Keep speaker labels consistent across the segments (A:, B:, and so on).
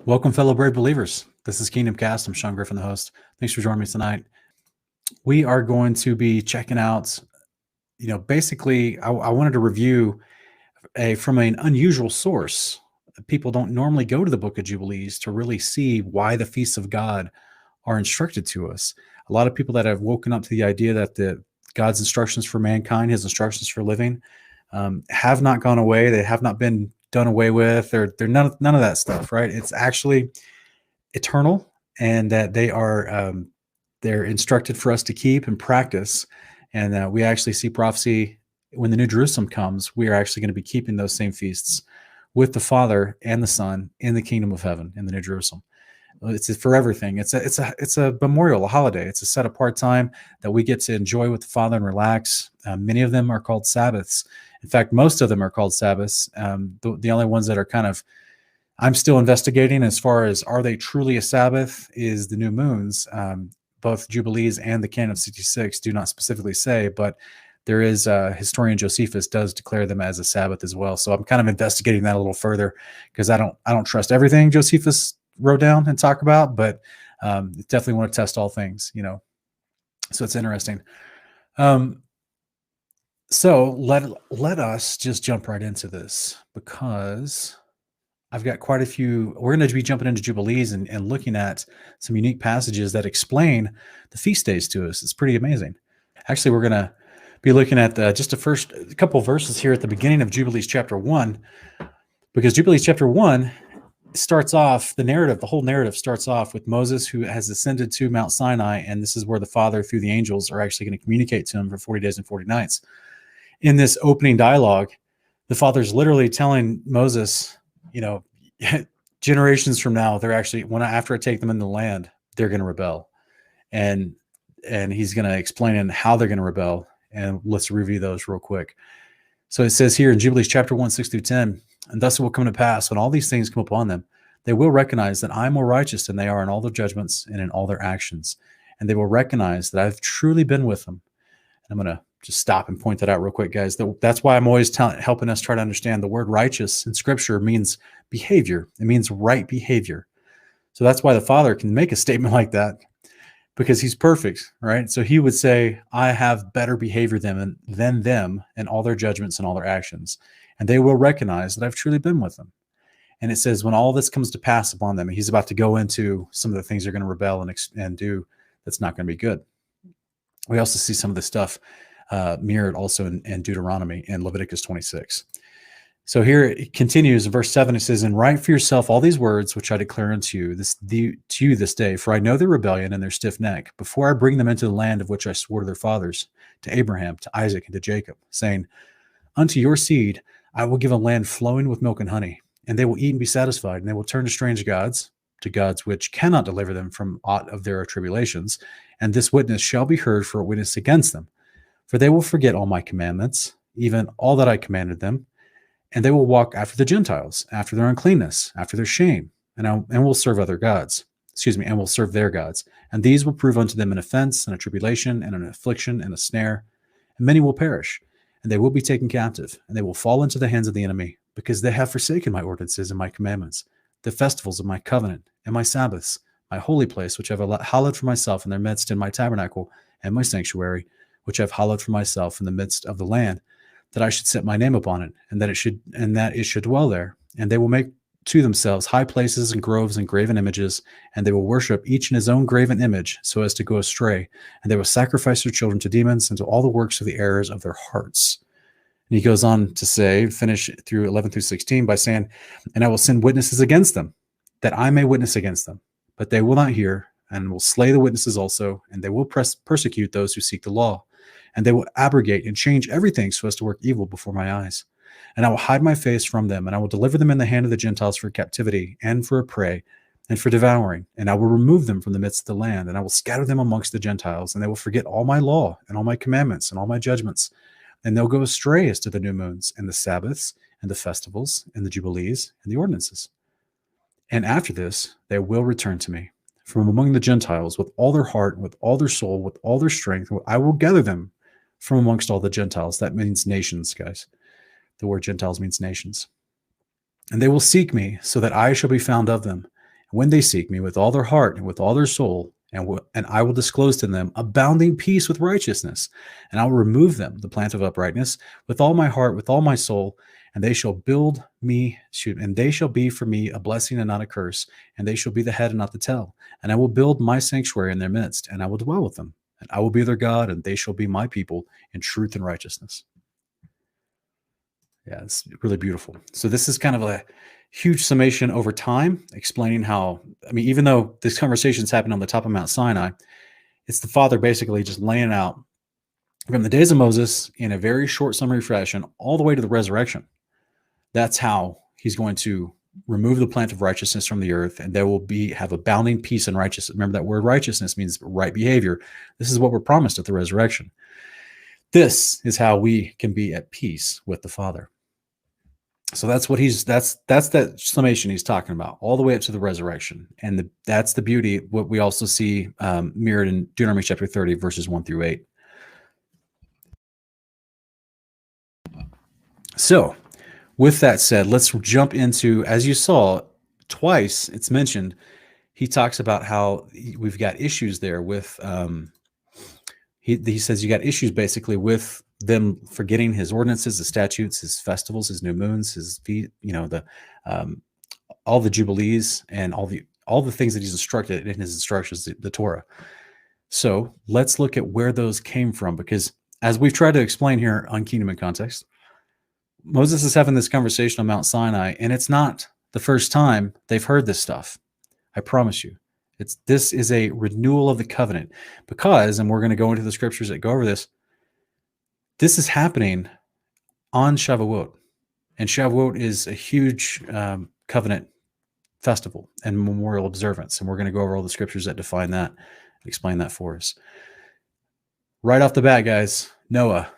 A: Welcome, fellow brave believers. This is Kingdomcast. I'm Sean Griffin, the host. Thanks for joining me tonight. We are going to be checking out, basically, I wanted to review from an unusual source. People don't normally go to the Book of Jubilees to really see why the feasts of God are instructed to us. A lot of people that have woken up to the idea that God's instructions for mankind, His instructions for living, have not gone away. They have not been done away with. They're none of that stuff, right? It's actually eternal, and that they're instructed for us to keep and practice. And we actually see prophecy when the New Jerusalem comes. We are actually going to be keeping those same feasts with the Father and the Son in the kingdom of heaven in the New Jerusalem. It's a forever thing. It's a memorial, a holiday. It's a set apart time that we get to enjoy with the Father and relax. Many of them are called Sabbaths. In fact, most of them are called Sabbaths. The only ones that are kind of I'm still investigating as far as are they truly a Sabbath is the new moons. Both Jubilees and the Canon of 66 do not specifically say, but there is historian Josephus does declare them as a Sabbath as well. So I'm kind of investigating that a little further because I don't trust everything Josephus wrote down and talk about, but definitely want to test all things, So it's interesting. So let us just jump right into this because I've got quite a few. We're going to be jumping into Jubilees and looking at some unique passages that explain the feast days to us. It's pretty amazing. Actually, we're going to be looking at just a couple of verses here at the beginning of Jubilees chapter 1, because Jubilees chapter 1 starts off, the whole narrative starts off with Moses, who has ascended to Mount Sinai, and this is where the Father, through the angels, are actually going to communicate to him for 40 days and 40 nights. In this opening dialogue, the Father's literally telling Moses, generations from now, they're actually, after I take them in the land, they're going to rebel. And he's going to explain how they're going to rebel. And let's review those real quick. So it says here in Jubilees chapter 1, 6-10, and thus it will come to pass when all these things come upon them, they will recognize that I am more righteous than they are in all their judgments and in all their actions. And they will recognize that I've truly been with them. And I'm going to just stop and point that out real quick, guys. That's why I'm always helping us try to understand the word righteous in Scripture means behavior. It means right behavior. So that's why the Father can make a statement like that, because he's perfect, right? So he would say, I have better behavior than them in all their judgments and all their actions. And they will recognize that I've truly been with them. And it says, when all this comes to pass upon them, he's about to go into some of the things they're going to rebel and do that's not going to be good. We also see some of the stuff mirrored also in Deuteronomy and Leviticus 26. So here it continues in verse 7. It says, and write for yourself all these words which I declare unto you this day, for I know their rebellion and their stiff neck, before I bring them into the land of which I swore to their fathers, to Abraham, to Isaac, and to Jacob, saying, unto your seed I will give a land flowing with milk and honey, and they will eat and be satisfied, and they will turn to strange gods, to gods which cannot deliver them from aught of their tribulations, and this witness shall be heard for a witness against them. For they will forget all my commandments, even all that I commanded them, and they will walk after the Gentiles, after their uncleanness, after their shame, and will serve other gods. And will serve their gods. And these will prove unto them an offense, and a tribulation, and an affliction, and a snare. And many will perish, and they will be taken captive, and they will fall into the hands of the enemy, because they have forsaken my ordinances and my commandments, the festivals of my covenant, and my Sabbaths, my holy place, which I have hallowed for myself in their midst, in my tabernacle, and my sanctuary, which I have hallowed for myself in the midst of the land, that I should set my name upon it, and that it should dwell there. And they will make to themselves high places and groves and graven images, and they will worship each in his own graven image, so as to go astray. And they will sacrifice their children to demons and to all the works of the errors of their hearts. And he goes on to say, finish through 11-16 by saying, and I will send witnesses against them, that I may witness against them. But they will not hear, and will slay the witnesses also, and they will persecute those who seek the law. And they will abrogate and change everything so as to work evil before my eyes. And I will hide my face from them, and I will deliver them in the hand of the Gentiles for captivity, and for a prey, and for devouring. And I will remove them from the midst of the land, and I will scatter them amongst the Gentiles, and they will forget all my law, and all my commandments, and all my judgments. And they'll go astray as to the new moons, and the Sabbaths, and the festivals, and the Jubilees, and the ordinances. And after this, they will return to me from among the Gentiles with all their heart, with all their soul, with all their strength. I will gather them from amongst all the Gentiles. That means nations, guys. The word Gentiles means nations. And they will seek me so that I shall be found of them. when they seek me with all their heart and with all their soul, and I will disclose to them abounding peace with righteousness, and I will remove them the plant of uprightness with all my heart, with all my soul, and they shall and they shall be for me a blessing and not a curse, and they shall be the head and not the tail. And I will build my sanctuary in their midst, and I will dwell with them, and I will be their God, and they shall be my people in truth and righteousness. Yeah, it's really beautiful. So this is kind of a huge summation over time, explaining how, I mean, even though this conversation's happened on the top of Mount Sinai, it's the Father basically just laying out from the days of Moses in a very short summary fashion, all the way to the resurrection. That's how he's going to remove the plant of righteousness from the earth, and there will have abounding peace and righteousness. Remember that word righteousness means right behavior. This is what we're promised at the resurrection. This is how we can be at peace with the Father. So that's what that's that summation he's talking about, all the way up to the resurrection. And that's the beauty, what we also see mirrored in Deuteronomy chapter 30, verses 1 through 8. So with that said, let's jump into, as you saw, twice it's mentioned, he talks about how we've got issues there with, he says you got issues basically with them forgetting his ordinances, his statutes, his festivals, his new moons, his all the jubilees, and all the things that he's instructed in his instructions, the Torah. So let's look at where those came from, because as we've tried to explain here on Kingdom in Context, Moses is having this conversation on Mount Sinai, and it's not the first time they've heard this stuff. I promise you. This is a renewal of the covenant, because, and we're going to go into the scriptures that go over this, this is happening on Shavuot. And Shavuot is a huge covenant festival and memorial observance. And we're going to go over all the scriptures that define that, explain that for us. Right off the bat, guys, Noah,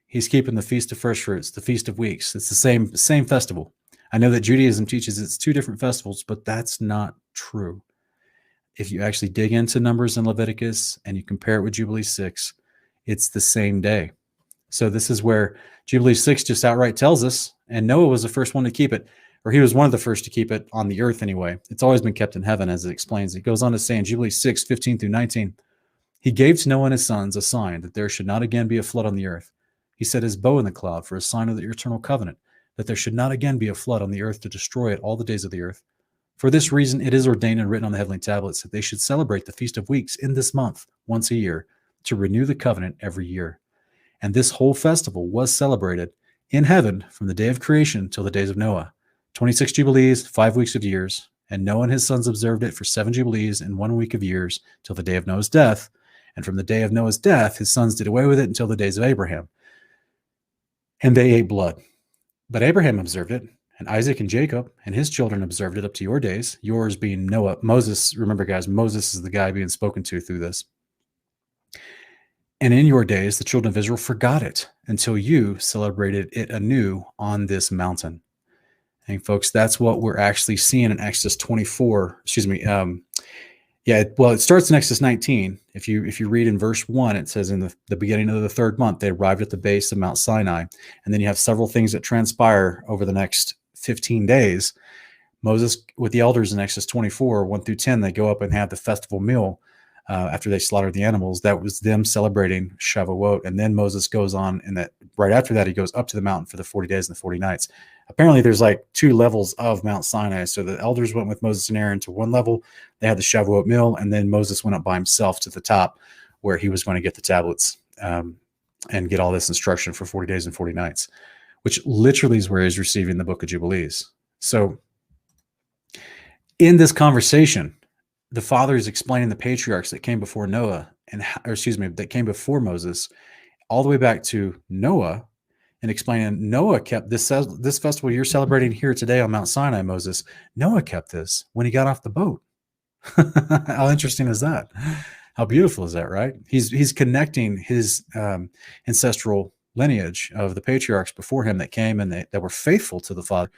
A: he's keeping the Feast of First Fruits, the Feast of Weeks. It's the same festival. I know that Judaism teaches it's two different festivals, but that's not true. If you actually dig into Numbers and Leviticus and you compare it with Jubilee 6, it's the same day. So this is where Jubilee 6 just outright tells us, and Noah was the first one to keep it, or he was one of the first to keep it on the earth anyway. It's always been kept in heaven, as it explains. It goes on to say in Jubilee 6, 15 through 19, he gave to Noah and his sons a sign that there should not again be a flood on the earth. He set his bow in the cloud for a sign of the eternal covenant, that there should not again be a flood on the earth to destroy it all the days of the earth. For this reason, it is ordained and written on the heavenly tablets that they should celebrate the Feast of Weeks in this month once a year, to renew the covenant every year. And this whole festival was celebrated in heaven from the day of creation till the days of Noah. 26 jubilees, 5 weeks of years. And Noah and his sons observed it for 7 jubilees and 1 week of years till the day of Noah's death. And from the day of Noah's death, his sons did away with it until the days of Abraham. And they ate blood. But Abraham observed it, and Isaac and Jacob and his children observed it up to your days, yours being Noah. Moses, remember guys, Moses is the guy being spoken to through this. And in your days, the children of Israel forgot it until you celebrated it anew on this mountain. And folks, that's what we're actually seeing in Exodus 24. It starts in Exodus 19. If you read in verse 1, it says in the beginning of the third month, they arrived at the base of Mount Sinai. And then you have several things that transpire over the next 15 days. Moses, with the elders in Exodus 24, 1 through 10, they go up and have the festival meal after they slaughtered the animals. That was them celebrating Shavuot. And then Moses goes on, and that right after that, he goes up to the mountain for the 40 days and the 40 nights. Apparently, there's like 2 levels of Mount Sinai. So the elders went with Moses and Aaron to one level. They had the Shavuot meal, and then Moses went up by himself to the top where he was going to get the tablets and get all this instruction for 40 days and 40 nights, which literally is where he's receiving the book of Jubilees. So in this conversation, the Father is explaining the patriarchs that came before Noah, that came before Moses, all the way back to Noah, and explaining Noah kept this festival you're celebrating here today on Mount Sinai, Moses. Noah kept this when he got off the boat. How interesting is that? How beautiful is that, right? He's connecting his ancestral lineage of the patriarchs before him that came and that were faithful to the Father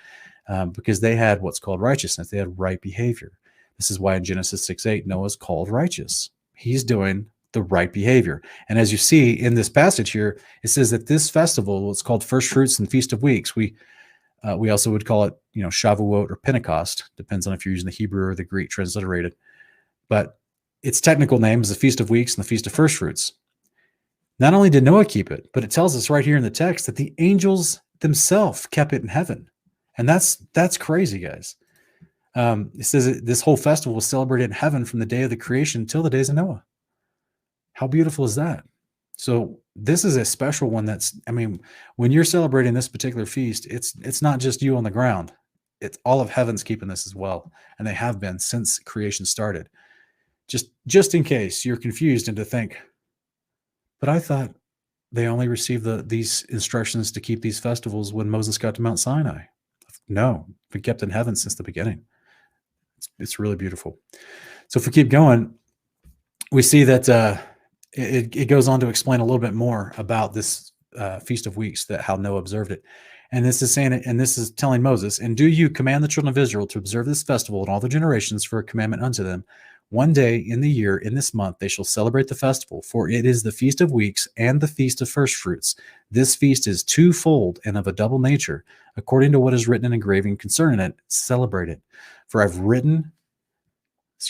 A: because they had what's called righteousness. They had right behavior. This is why in Genesis 6:8, Noah's called righteous. He's doing the right behavior. And as you see in this passage here, it says that this festival, it's called First Fruits and Feast of Weeks. We also would call it, Shavuot or Pentecost. Depends on if you're using the Hebrew or the Greek transliterated. But its technical name is the Feast of Weeks and the Feast of First Fruits. Not only did Noah keep it, but it tells us right here in the text that the angels themselves kept it in heaven. And that's crazy, guys. It says this whole festival was celebrated in heaven from the day of the creation till the days of Noah. How beautiful is that? So this is a special one. When you're celebrating this particular feast, it's not just you on the ground. It's all of heaven's keeping this as well. And they have been since creation started. Just in case you're confused and to think, but I thought they only received these instructions to keep these festivals when Moses got to Mount Sinai. No, we kept in heaven since the beginning. It's really beautiful. So if we keep going, we see that it goes on to explain a little bit more about this Feast of Weeks, how Noah observed it. And this is saying it, and this is telling Moses, and do you command the children of Israel to observe this festival in all their generations for a commandment unto them. One day in the year, in this month, they shall celebrate the festival, for it is the Feast of Weeks and the Feast of First Fruits. This feast is twofold and of a double nature. According to what is written and engraving concerning it, celebrate it. For I've written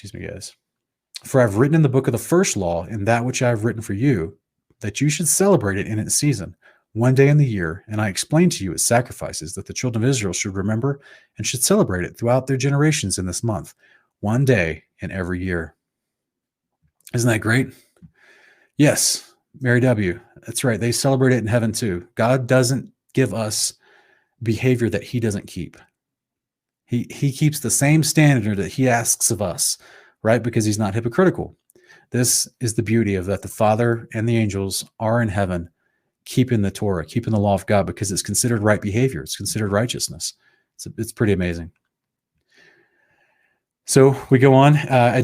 A: in the book of the first law, in that which I have written for you, that you should celebrate it in its season, one day in the year, and I explain to you its sacrifices, that the children of Israel should remember and should celebrate it throughout their generations in this month, one day in every year. Isn't that great? Yes, Mary W. That's right. They celebrate it in heaven too. God doesn't give us behavior that he doesn't keep. He keeps the same standard that he asks of us, right? Because he's not hypocritical. This is the beauty of that the Father and the angels are in heaven, keeping the Torah, keeping the law of God, because it's considered right behavior. It's considered righteousness. It's pretty amazing. So we go on.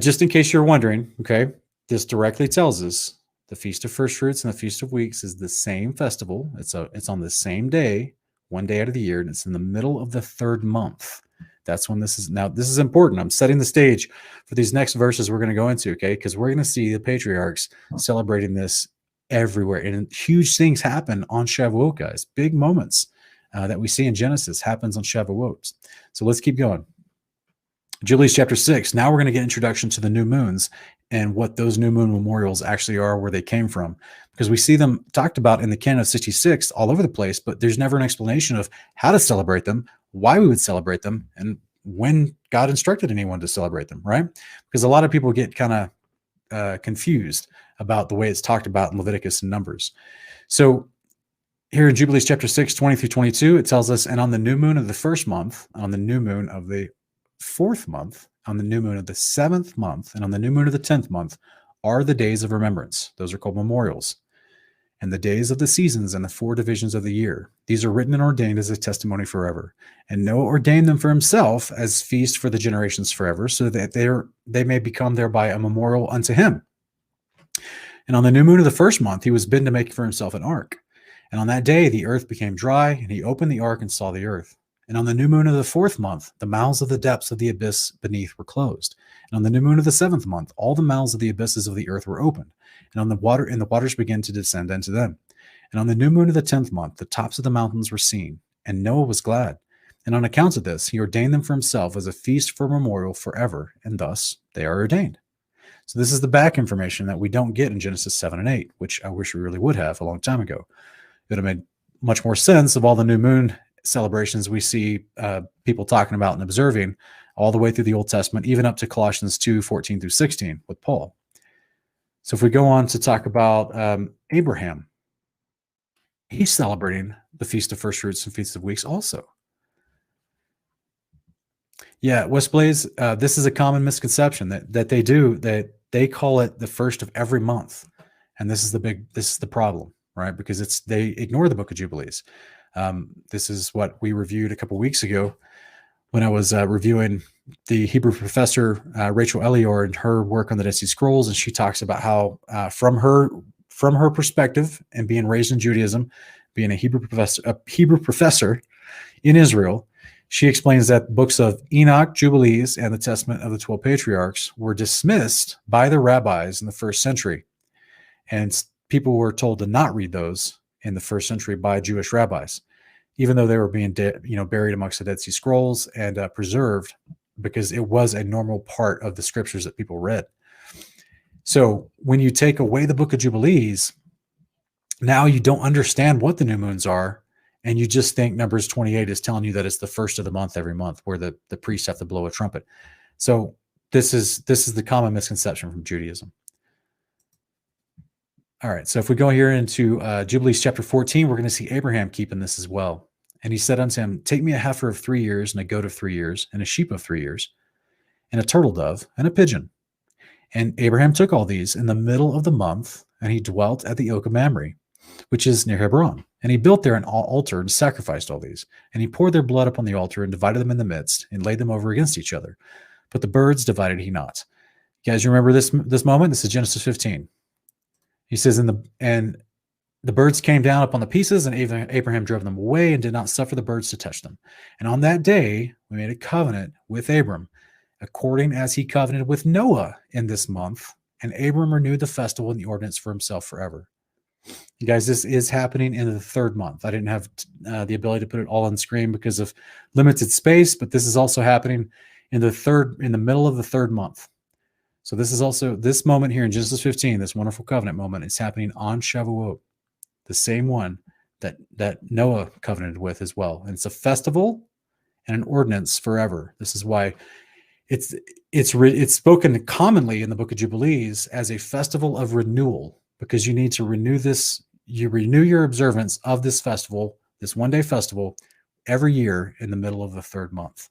A: Just in case you're wondering, okay, this directly tells us the Feast of First Fruits and the Feast of Weeks is the same festival. It's on the same day, one day out of the year, and it's in the middle of the third month. That's when this is. Now, this is important. I'm setting the stage for these next verses we're going to go into, okay? Because we're going to see the patriarchs celebrating this everywhere. And huge things happen on Shavuot, guys. Big moments that we see in Genesis happens on Shavuot. So let's keep going. Jubilees chapter 6. Now we're going to get introduction to the new moons and what those new moon memorials actually are, where they came from. Because we see them talked about in the canon of 66 all over the place, but there's never an explanation of how to celebrate them, why we would celebrate them, and when God instructed anyone to celebrate them, right? Because a lot of people get kind of confused about the way it's talked about in Leviticus and Numbers. So here in Jubilees chapter 6, 20 through 22, it tells us, and on the new moon of the first month, on the new moon of the fourth month, on the new moon of the seventh month, and on the new moon of the 10th month are the days of remembrance. Those are called memorials. And the days of the seasons and the 4 divisions of the year. These are written and ordained as a testimony forever. And Noah ordained them for himself as feast for the generations forever, so that they may become thereby a memorial unto him. And on the new moon of the first month, he was bidden to make for himself an ark. And on that day, the earth became dry, and he opened the ark and saw the earth. And on the new moon of the fourth month, the mouths of the depths of the abyss beneath were closed. And on the new moon of the seventh month, all the mouths of the abysses of the earth were opened. And the waters began to descend into them. And on the new moon of the 10th month, the tops of the mountains were seen, and Noah was glad. And on account of this, he ordained them for himself as a feast for memorial forever, and thus they are ordained. So this is the back information that we don't get in Genesis 7 and 8, which I wish we really would have a long time ago. It would have made much more sense of all the new moon celebrations we see people talking about and observing all the way through the Old Testament, even up to Colossians 2, 14 through 16 with Paul. So if we go on to talk about Abraham, he's celebrating the Feast of First Fruits and Feast of Weeks also. Yeah, West Blaze, this is a common misconception that they do, that they call it the first of every month. And this is the problem, right? Because they ignore the Book of Jubilees. This is what we reviewed a couple weeks ago when I was reviewing the Hebrew professor Rachel Elior and her work on the Dead Sea Scrolls, and she talks about how from her perspective and being raised in Judaism, being a Hebrew professor in Israel, she explains that books of Enoch, Jubilees, and the Testament of the 12 Patriarchs were dismissed by the rabbis in the first century, and people were told to not read those in the first century by Jewish rabbis. even though they were being buried amongst the Dead Sea Scrolls and preserved, because it was a normal part of the scriptures that people read. So when you take away the Book of Jubilees, now you don't understand what the new moons are, and you just think Numbers 28 is telling you that it's the first of the month every month, where the priests have to blow a trumpet. So this is the common misconception from Judaism. All right, so if we go here into Jubilees chapter 14, we're going to see Abraham keeping this as well. And he said unto him, take me a heifer of 3 years, and a goat of 3 years, and a sheep of 3 years, and a turtle dove, and a pigeon. And Abraham took all these in the middle of the month, and he dwelt at the oak of Mamre, which is near Hebron. And he built there an altar and sacrificed all these. And he poured their blood upon the altar and divided them in the midst, and laid them over against each other. But the birds divided he not. You guys remember this moment? This is Genesis 15. He says, and the birds came down upon the pieces, and Abraham drove them away and did not suffer the birds to touch them. And on that day, we made a covenant with Abram, according as he covenanted with Noah in this month. And Abram renewed the festival and the ordinance for himself forever. You guys, this is happening in the third month. I didn't have the ability to put it all on screen because of limited space, but this is also happening in the middle of the third month. So this is also this moment here in Genesis 15, this wonderful covenant moment, is happening on Shavuot, the same one that Noah covenanted with as well. And it's a festival and an ordinance forever. This is why it's spoken commonly in the Book of Jubilees as a festival of renewal, because you need to renew this. You renew your observance of this festival, this one-day festival, every year in the middle of the third month.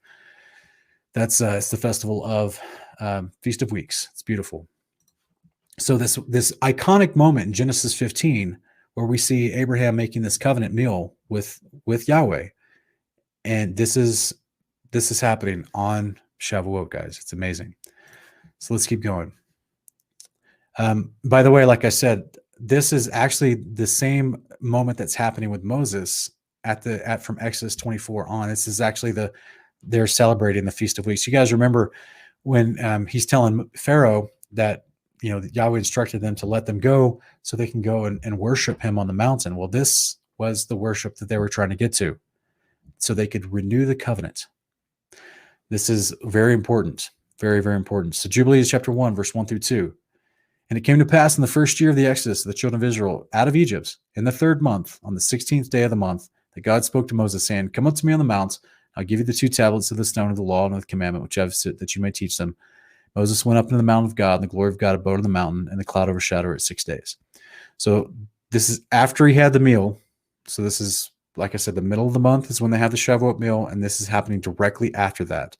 A: That's it's the festival of Feast of Weeks. It's beautiful. So this iconic moment in Genesis 15, where we see Abraham making this covenant meal with Yahweh, and this is happening on Shavuot, guys. It's amazing. So let's keep going. By the way, like I said, this is actually the same moment that's happening with Moses from Exodus 24 on. This is actually they're celebrating the Feast of Weeks. You guys remember when he's telling Pharaoh that Yahweh instructed them to let them go so they can go and worship him on the mountain. Well, this was the worship that they were trying to get to, so they could renew the covenant. This is very important, very, very important. So Jubilees chapter 1, verse 1 through 2. And it came to pass in the first year of the Exodus of the children of Israel out of Egypt, in the third month, on the 16th day of the month, that God spoke to Moses, saying, come up to me on the mount. I'll give you the 2 tablets of the stone of the law and of the commandment, which I have set, that you may teach them. Moses went up into the mountain of God, and the glory of God abode on the mountain, and the cloud overshadowed it 6 days. So this is after he had the meal. So this is, like I said, the middle of the month is when they have the Shavuot meal, and this is happening directly after that.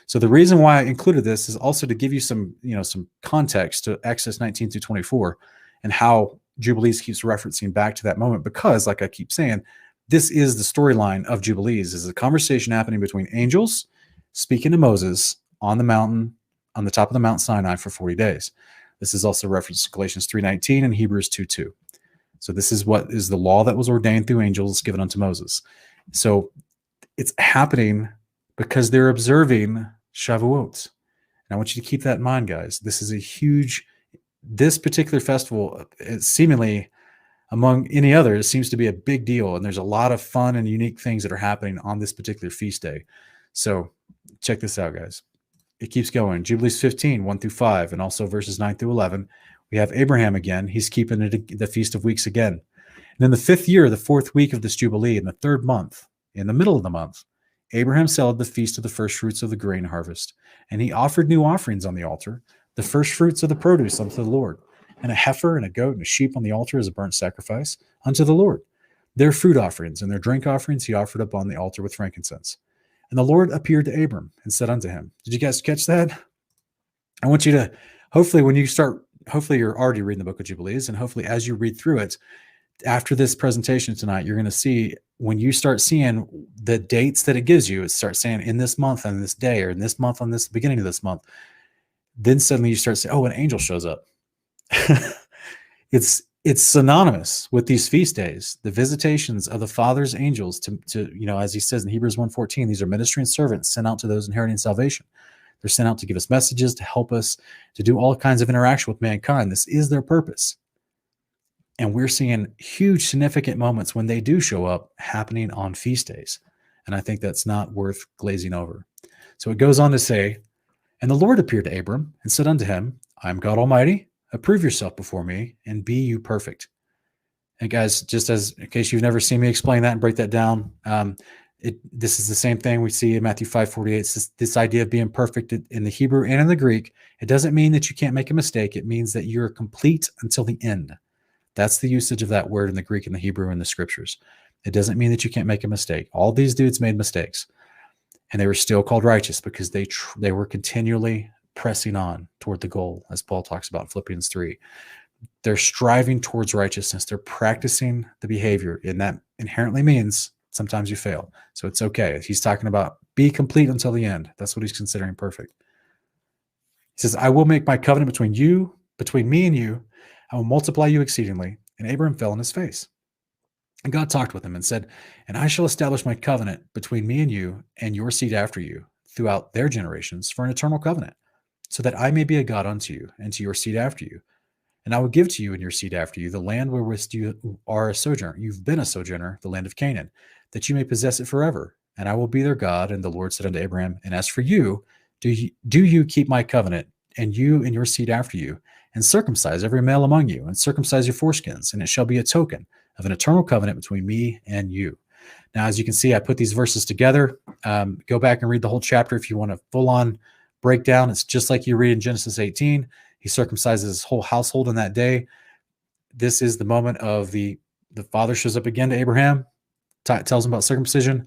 A: So the reason why I included this is also to give you some context to Exodus 19 through 24 and how Jubilees keeps referencing back to that moment, because, like I keep saying, this is the storyline of Jubilees, is a conversation happening between angels speaking to Moses on the mountain, on the top of the Mount Sinai for 40 days. This is also referenced to Galatians 3:19 and Hebrews 2:2. So this is what is the law that was ordained through angels given unto Moses. So it's happening because they're observing Shavuot. And I want you to keep that in mind, guys. This is this particular festival, seemingly among any others, seems to be a big deal. And there's a lot of fun and unique things that are happening on this particular feast day. So check this out, guys. It keeps going. Jubilees 15, 1 through 5, and also verses 9 through 11. We have Abraham again. He's keeping the Feast of Weeks again. And in the 5th year, the 4th week of this Jubilee, in the 3rd month, in the middle of the month, Abraham celebrated the feast of the first fruits of the grain harvest. And he offered new offerings on the altar, the first fruits of the produce unto the Lord, and a heifer and a goat and a sheep on the altar as a burnt sacrifice unto the Lord. Their food offerings and their drink offerings he offered up on the altar with frankincense. And the Lord appeared to Abram and said unto him, did you guys catch that? I want you to, hopefully you're already reading the book of Jubilees, and hopefully as you read through it, after this presentation tonight, you're going to see, when you start seeing the dates that it gives you, it starts saying in this month on this day, or in this month on this beginning of this month, then suddenly you start saying, oh, an angel shows up. It's synonymous with these feast days, the visitations of the Father's angels to as he says in Hebrews 1:14, these are ministering servants sent out to those inheriting salvation. They're sent out to give us messages, to help us, to do all kinds of interaction with mankind. This is their purpose. And we're seeing huge significant moments when they do show up happening on feast days. And I think that's not worth glazing over. So it goes on to say, and the Lord appeared to Abram and said unto him, I am God Almighty. Approve yourself before me and be you perfect. And guys, just as in case you've never seen me explain that and break that down, this is the same thing we see in Matthew 5:48. It's this idea of being perfect in the Hebrew and in the Greek. It doesn't mean that you can't make a mistake. It means that you're complete until the end. That's the usage of that word in the Greek and the Hebrew in the scriptures. It doesn't mean that you can't make a mistake. All these dudes made mistakes, and they were still called righteous because they were continually pressing on toward the goal, as Paul talks about in Philippians 3. They're striving towards righteousness. They're practicing the behavior, and that inherently means sometimes you fail. So it's okay. He's talking about be complete until the end. That's what he's considering perfect. He says, I will make my covenant between me and you. I will multiply you exceedingly. And Abraham fell on his face. And God talked with him and said, and I shall establish my covenant between me and you and your seed after you throughout their generations for an eternal covenant, so that I may be a God unto you and to your seed after you. And I will give to you and your seed after you the land wherewith you are a sojourner. You've been a sojourner, the land of Canaan, that you may possess it forever. And I will be their God. And the Lord said unto Abraham, and as for you, do you keep my covenant, and you and your seed after you, and circumcise every male among you, and circumcise your foreskins, and it shall be a token of an eternal covenant between me and you. Now, as you can see, I put these verses together. Go back and read the whole chapter if you want a full-on breakdown. It's just like you read in Genesis 18. He circumcises his whole household in that day. This is the moment of the father shows up again to Abraham, tells him about circumcision.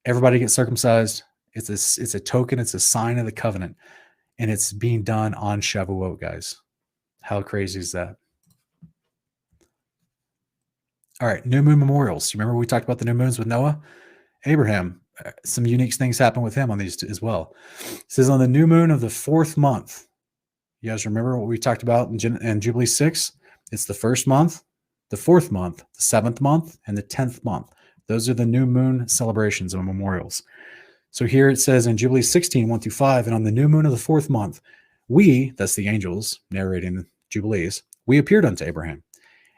A: Everybody gets circumcised. It's a token. It's a sign of the covenant. And it's being done on Shavuot, guys. How crazy is that? All right, new moon memorials. You remember we talked about the new moons with Noah? Abraham, some unique things happen with him on these as well. It says on the new moon of the 4th month. You guys remember what we talked about in Jubilee 6? It's the 1st month, the 4th month, the 7th month, and the 10th month. Those are the new moon celebrations and memorials. So here it says in Jubilee 16, 1-5, and on the new moon of the 4th month, we, that's the angels narrating the Jubilees, we appeared unto Abraham,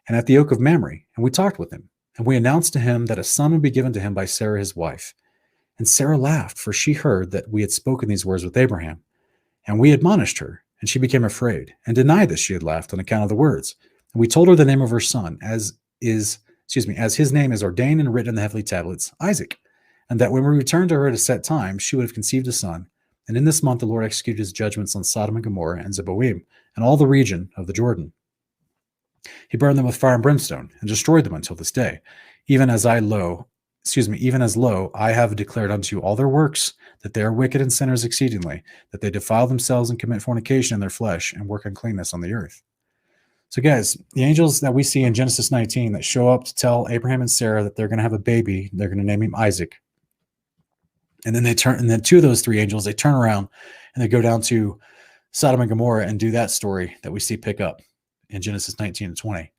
A: and at the oak of Mamre, and we talked with him, and we announced to him that a son would be given to him by Sarah his wife. And Sarah laughed, for she heard that we had spoken these words with Abraham. And we admonished her, and she became afraid, and denied that she had laughed on account of the words. And we told her the name of her son, as his name is ordained and written in the heavenly tablets, Isaac. And that when we returned to her at a set time, she would have conceived a son. And in this month the Lord executed his judgments on Sodom and Gomorrah and Zeboim, and all the region of the Jordan. He burned them with fire and brimstone, and destroyed them until this day. Even as lo, I have declared unto you all their works, that they are wicked and sinners exceedingly, that they defile themselves and commit fornication in their flesh, and work uncleanness on the earth. So guys, the angels that we see in Genesis 19 that show up to tell Abraham and Sarah that they're going to have a baby, they're going to name him Isaac. And then two of those three angels, they turn around and they go down to Sodom and Gomorrah and do that story that we see pick up in Genesis 19 and 20.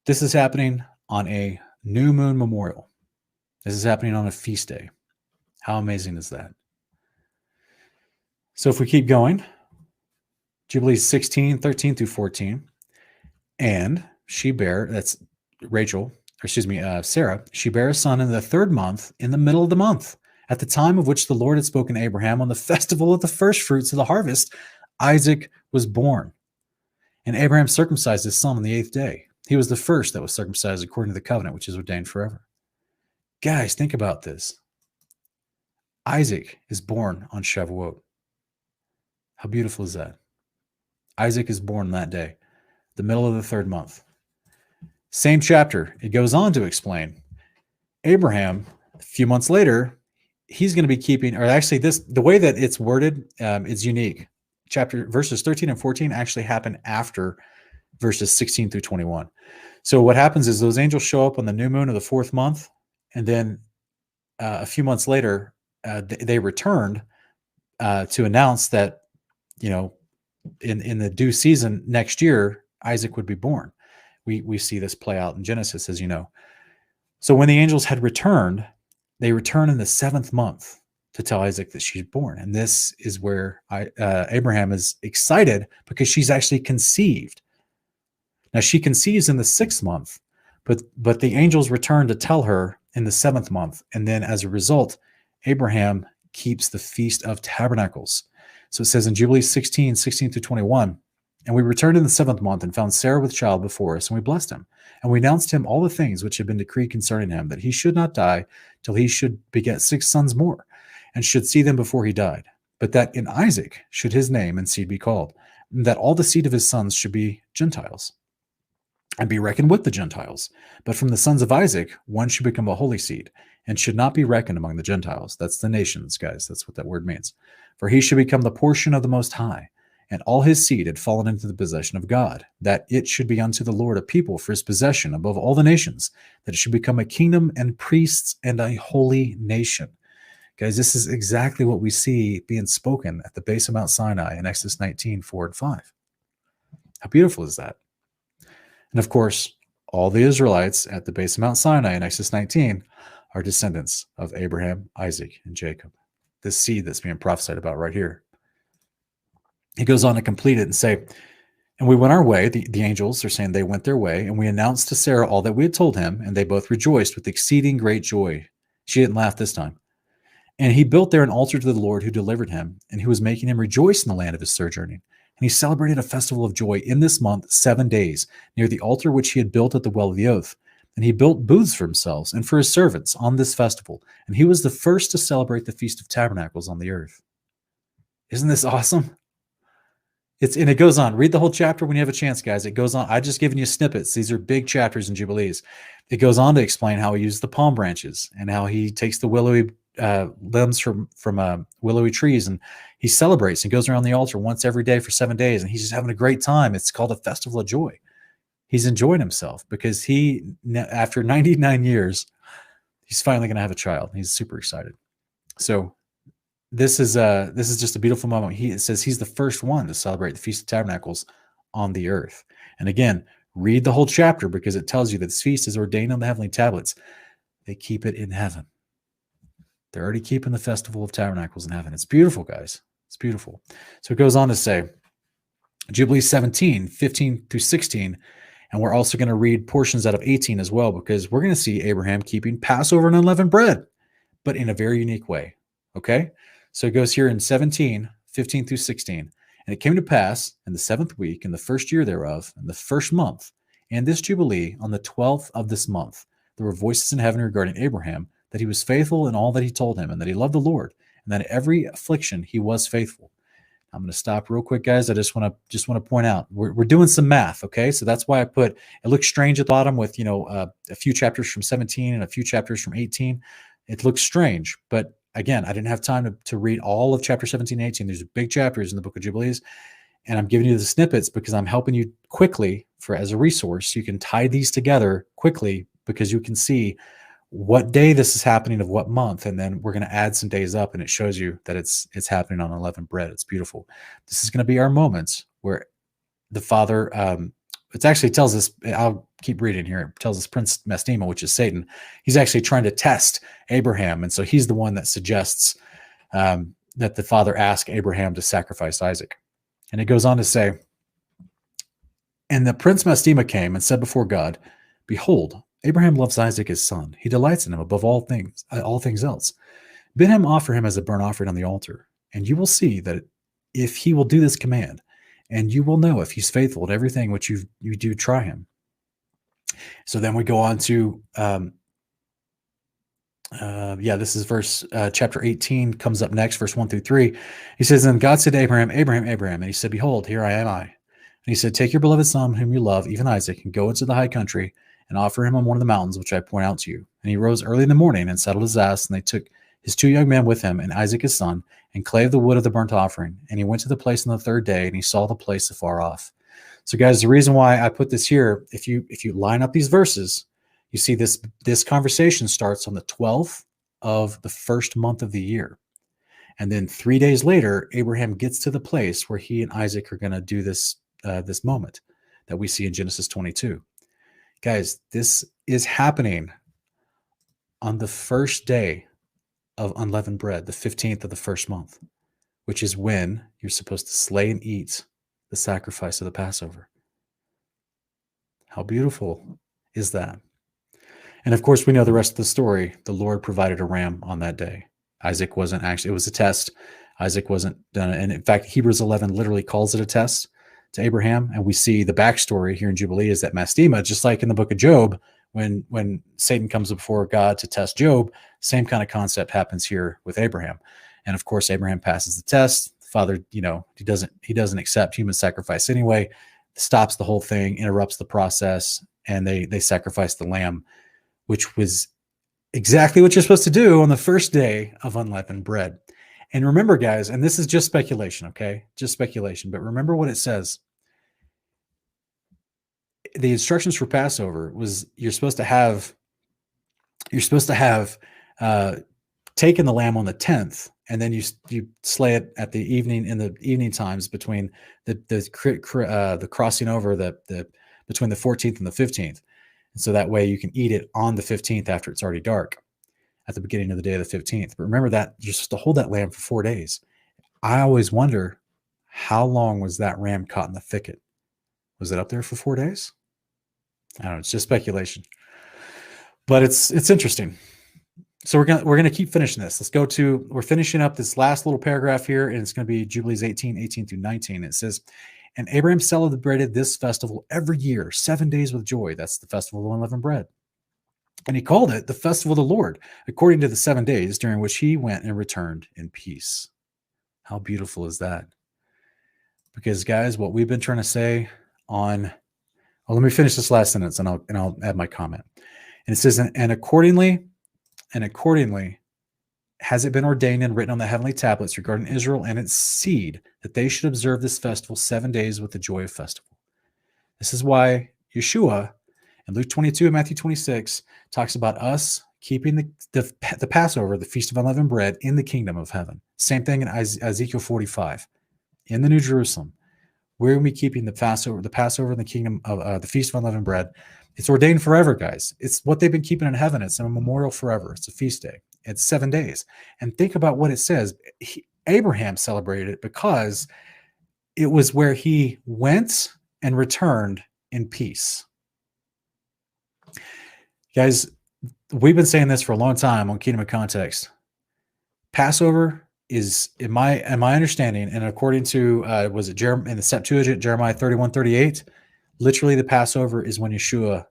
A: This is happening on a new moon memorial. This is happening on a feast day. How amazing is that? So if we keep going, Jubilee 16, 13 through 14, and that's Sarah, she bare a son in the 3rd month, in the middle of the month, at the time of which the Lord had spoken to Abraham on the festival of the first fruits of the harvest, Isaac was born. And Abraham circumcised his son on the 8th day. He was the first that was circumcised according to the covenant, which is ordained forever. Guys, think about this. Isaac is born on Shavuot. How beautiful is that? Isaac is born that day, the middle of the 3rd month. Same chapter, it goes on to explain Abraham, a few months later, he's going to be keeping, or actually the way that it's worded is unique. Verses 13 and 14 actually happen after verses 16 through 21. So what happens is those angels show up on the new moon of the 4th month, and then a few months later, they returned to announce that, in the due season next year, Isaac would be born. We see this play out in Genesis, as you know. So when the angels had returned, they returned in the 7th month to tell Isaac that she's born. And this is where Abraham is excited because she's actually conceived. Now she conceives in the 6th month, but the angels return to tell her in the 7th month. And then as a result, Abraham keeps the Feast of Tabernacles. So it says in Jubilees 16 through 21, and we returned in the 7th month and found Sarah with child before us, and we blessed him. And we announced him all the things which had been decreed concerning him, that he should not die till he should beget 6 sons more, and should see them before he died. But that in Isaac should his name and seed be called, and that all the seed of his sons should be Gentiles, and be reckoned with the Gentiles. But from the sons of Isaac, one should become a holy seed, and should not be reckoned among the Gentiles. That's the nations, guys. That's what that word means. For he should become the portion of the Most High, and all his seed had fallen into the possession of God, that it should be unto the Lord a people for his possession above all the nations, that it should become a kingdom and priests and a holy nation. Guys, this is exactly what we see being spoken at the base of Mount Sinai in Exodus 19, 4 and 5. How beautiful is that? And of course, all the Israelites at the base of Mount Sinai in Exodus 19 are descendants of Abraham, Isaac, and Jacob. This seed that's being prophesied about right here. He goes on to complete it and say, and we went our way. The angels are saying they went their way, and we announced to Sarah all that we had told him, and they both rejoiced with exceeding great joy. She didn't laugh this time. And he built there an altar to the Lord who delivered him, and who was making him rejoice in the land of his sojourning. And he celebrated a festival of joy in this month 7 days, near the altar which he had built at the well of the oath. And he built booths for himself and for his servants on this festival. And he was the first to celebrate the Feast of Tabernacles on the earth. Isn't this awesome? And it goes on. Read the whole chapter when you have a chance, guys. It goes on. I've just given you snippets. These are big chapters in Jubilees. It goes on to explain how he uses the palm branches and how he takes the willowy limbs from willowy trees, and he celebrates and goes around the altar once every day for 7 days, and he's just having a great time. It's called a festival of joy. He's enjoying himself because after 99 years, he's finally going to have a child. He's super excited. So this is just a beautiful moment. It says he's the first one to celebrate the Feast of Tabernacles on the earth. And again, read the whole chapter because it tells you that this feast is ordained on the heavenly tablets. They keep it in heaven. They're already keeping the Festival of Tabernacles in heaven. It's beautiful, guys. It's beautiful. So it goes on to say, Jubilees 17, 15 through 16, and we're also going to read portions out of 18 as well, because we're going to see Abraham keeping Passover and unleavened bread, but in a very unique way. Okay? So it goes here in 17, 15 through 16. And it came to pass in the 7th week, in the 1st year thereof, in the 1st month, and this Jubilee, on the 12th of this month, there were voices in heaven regarding Abraham, that he was faithful in all that he told him, and that he loved the Lord, and that in every affliction he was faithful. I'm going to stop real quick, guys. I just want to point out we're doing some math, okay? So that's why I put it looks strange at the bottom with a few chapters from 17 and a few chapters from 18. It looks strange, but again, I didn't have time to read all of chapter 17 and 18. There's big chapters in the Book of Jubilees, and I'm giving you the snippets because I'm helping you quickly as a resource. You can tie these together quickly because you can see what day this is happening of what month, and then we're going to add some days up, and it shows you that it's happening on unleavened bread. It's beautiful. This is going to be our moments where the Father, it actually tells us, I'll keep reading here, it tells us Prince Mastema, which is Satan, he's actually trying to test Abraham, and so he's the one that suggests that the Father ask Abraham to sacrifice Isaac. And it goes on to say, and the Prince Mastema came and said before God, behold, Abraham loves Isaac his son. He delights in him above all things else. Bid him offer him as a burnt offering on the altar, and you will see that if he will do this command, and you will know if he's faithful to everything which you do try him. So then we go on to, this is chapter 18 comes up next, verse 1 through 3. He says, and God said to Abraham, Abraham, Abraham, and he said, behold, here I am I. And he said, take your beloved son, whom you love, even Isaac, and go into the high country, and offer him on one of the mountains which I point out to you. And he rose early in the morning and saddled his ass, and they took his 2 young men with him, and Isaac his son, and clave the wood of the burnt offering. And he went to the place on the 3rd day, and he saw the place afar off. So guys, the reason why I put this here, if you line up these verses, you see this conversation starts on the 12th of the 1st month of the year. And then 3 days later, Abraham gets to the place where he and Isaac are going to do this moment that we see in Genesis 22. Guys, this is happening on the 1st day of unleavened bread, the 15th of the 1st month, which is when you're supposed to slay and eat the sacrifice of the Passover. How beautiful is that? And of course, we know the rest of the story. The Lord provided a ram on that day. Isaac wasn't actually, it was a test. Isaac wasn't done. And in fact, Hebrews 11 literally calls it a test to Abraham. And we see the backstory here in Jubilee is that Mastema, just like in the book of Job, when Satan comes before God to test Job, same kind of concept happens here with Abraham. And of course, Abraham passes the test. Father, he doesn't accept human sacrifice anyway, stops the whole thing, interrupts the process, and they sacrifice the lamb, which was exactly what you're supposed to do on the first day of unleavened bread. And remember, guys, and this is just speculation, okay? Just speculation, but remember what it says. The instructions for Passover was you're supposed to have taken the lamb on the 10th, and then you slay it at the evening, in the evening times between the crossing over between the 14th and the 15th. And so that way you can eat it on the 15th after it's already dark at the beginning of the day of the 15th. But remember that you're supposed to hold that lamb for 4 days. I always wonder, how long was that ram caught in the thicket? Was it up there for 4 days? I don't know. It's just speculation, but it's interesting. So we're gonna keep finishing this. We're finishing up this last little paragraph here, and it's going to be Jubilees 18 through 19. It says, and Abraham celebrated this festival every year, 7 days with joy. That's the festival of unleavened bread. And he called it the festival of the Lord, according to the 7 days during which he went and returned in peace. How beautiful is that? Because, guys, what we've been trying to say let me finish this last sentence, and I'll add my comment. And it says, and accordingly has it been ordained and written on the heavenly tablets regarding Israel and its seed, that they should observe this festival 7 days with the joy of festival. This is why Yeshua in Luke 22 and Matthew 26 talks about us keeping the Passover, the Feast of Unleavened Bread, in the kingdom of heaven. Same thing in Ezekiel 45. In the New Jerusalem, we're going to be keeping the Passover in the kingdom of the Feast of Unleavened Bread. It's ordained forever, guys. It's what they've been keeping in heaven. It's a memorial forever. It's a feast day. It's 7 days. And think about what it says. Abraham celebrated it because it was where he went and returned in peace. Guys, we've been saying this for a long time on Kingdom of Context. Passover is, in my understanding, and according to was it in the Septuagint, Jeremiah 31:38, literally the Passover is when Yeshua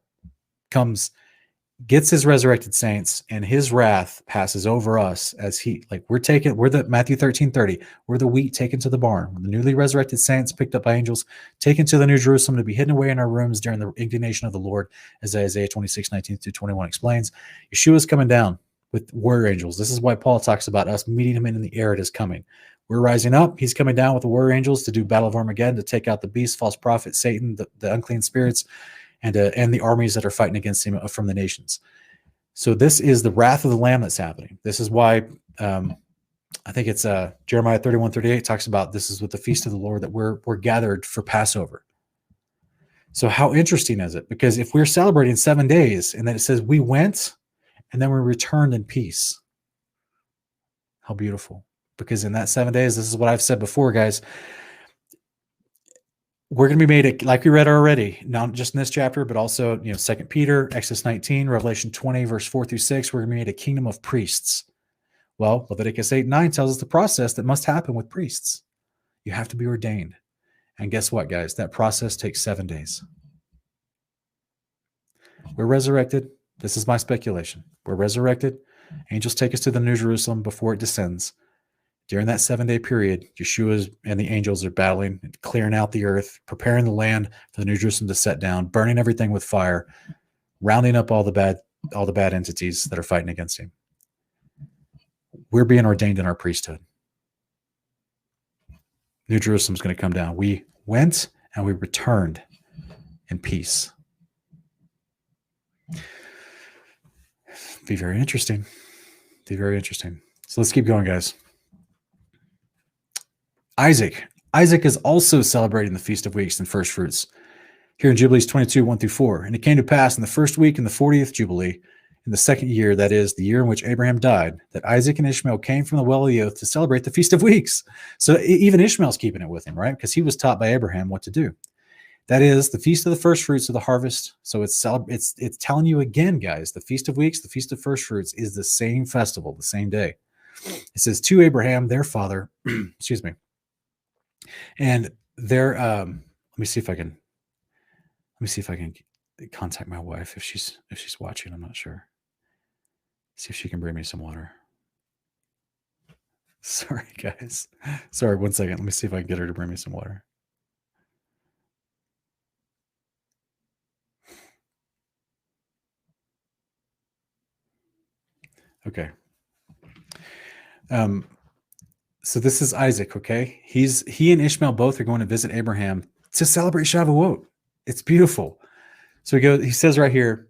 A: gets his resurrected saints, and his wrath passes over us as we're the Matthew 13:30, we're the wheat taken to the barn. The newly resurrected saints picked up by angels, taken to the New Jerusalem to be hidden away in our rooms during the indignation of the Lord, as Isaiah 26:19-21 explains. Yeshua's coming down with warrior angels. This is why Paul talks about us meeting him in the air at his coming. We're rising up. He's coming down with the warrior angels to do battle of Armageddon, to take out the beast, false prophet, Satan, the unclean spirits, and the armies that are fighting against him from the nations. So this is the wrath of the Lamb that's happening. This is why I think it's Jeremiah 31:38 talks about this is with the feast of the Lord that we're gathered for Passover. So how interesting is it? Because if we're celebrating 7 days and then it says we went and then we returned in peace, how beautiful. Because in that 7 days, this is what I've said before, guys, we're going to be made, like we read already, not just in this chapter, but also, 2 Peter, Exodus 19, Revelation 20, verse 4-6, we're going to be made a kingdom of priests. Well, Leviticus 8:9 tells us the process that must happen with priests. You have to be ordained. And guess what, guys? That process takes 7 days. We're resurrected. This is my speculation. We're resurrected. Angels take us to the New Jerusalem before it descends. During that 7-day period, Yeshua and the angels are battling, clearing out the earth, preparing the land for the New Jerusalem to set down, burning everything with fire, rounding up all the bad entities that are fighting against him. We're being ordained in our priesthood. New Jerusalem's going to come down. We went and we returned in peace. Be very interesting. Be very interesting. So let's keep going, guys. Isaac is also celebrating the Feast of Weeks and First Fruits. Here in Jubilees 22, 1-4. And it came to pass in the first week in the 40th Jubilee, in the second year, that is, the year in which Abraham died, that Isaac and Ishmael came from the well of the oath to celebrate the Feast of Weeks. So even Ishmael's keeping it with him, right? Because he was taught by Abraham what to do. That is the feast of the first fruits of the harvest. So it's telling you again, guys, the Feast of Weeks, the Feast of First Fruits is the same festival, the same day. It says to Abraham, their father, excuse me, and their let me see if I can contact my wife if she's watching. I'm not sure. See if she can bring me some water. Sorry, guys. Sorry, 1 second. Let me see if I can get her to bring me some water. Okay. So this is Isaac, okay? He and Ishmael both are going to visit Abraham to celebrate Shavuot. It's beautiful. So he says right here